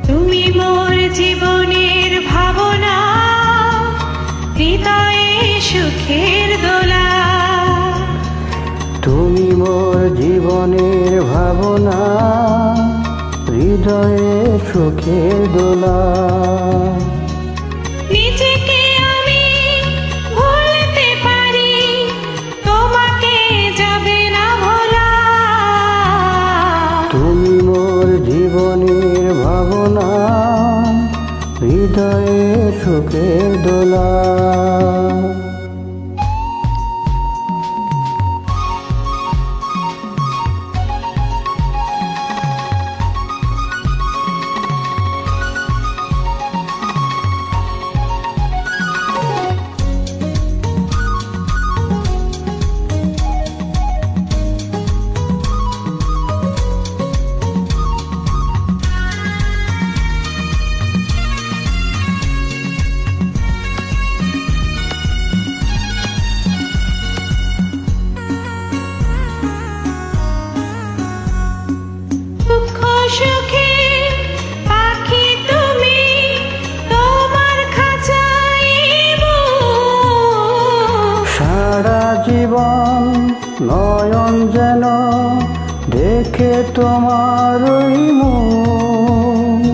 তুমি মোর জীবনের ভাবনা, হৃদয়ে সুখের দোলা। তুমি মোর জীবনের ভাবনা, হৃদয়ে সুখের দোলা। নিজেকে আমি ভুলতে পারি, তোমাকে যাবে না ভোলা। তুমি মোর জীবনের ভাবনা, হৃদয়ে সুখের দোলা। দুঃখ সুখে পাখি তুমি, তোমার খাঁচায় সারা জীবন নয়ন যেন দেখে তোমার ওই মুখ।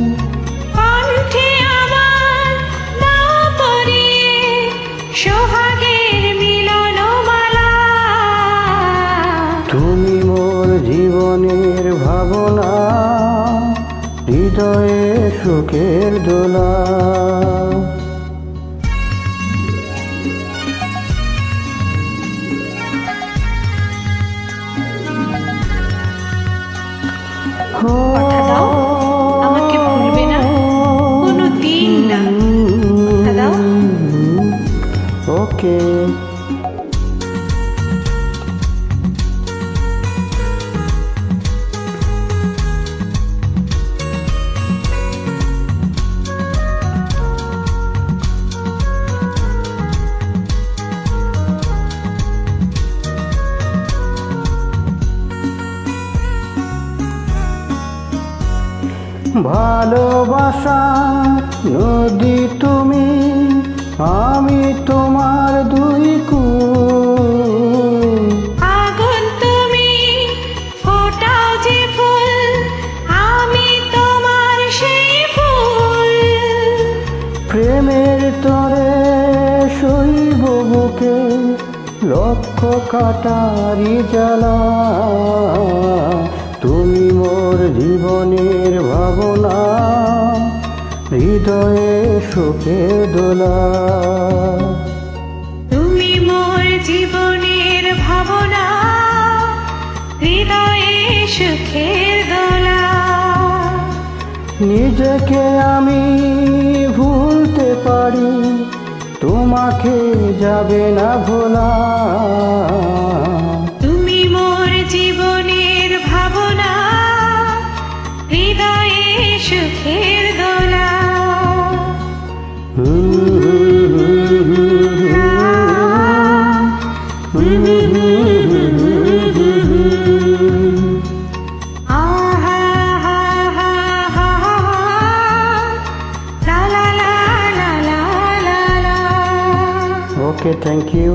কণ্ঠে আমার নাও পরিয়ে সোহাগের মিলন মালা। তুমি মোর জীবনের ভাবনা, হৃদয়ে সুখের দোলা। কথা দাও, আমাকে ভুলবে না কোনো দিন না। কথা দাও। ওকে। ভালোবাসা নদী তুমি, আমি তোমার দুই কূল। আগুন তুমি, ফোটাও যে ফুল, আমি তোমার সেই ফুল। প্রেমের তরে শৈব বুকে লক্ষ কাটারি জ্বালা। তুমি মোর জীবনের ভাবনা, হৃদয়ে সুখের দোলা। তুমি মোর জীবনের ভাবনা, হৃদয়ে সুখের দোলা। নিজেকে আমি ভুলতে পারি, তোমাকে যাবে না ভোলা। তুমি মোর জীবনের ভাবনা, হৃদয়ে সুখের দোলা। Okay, thank you.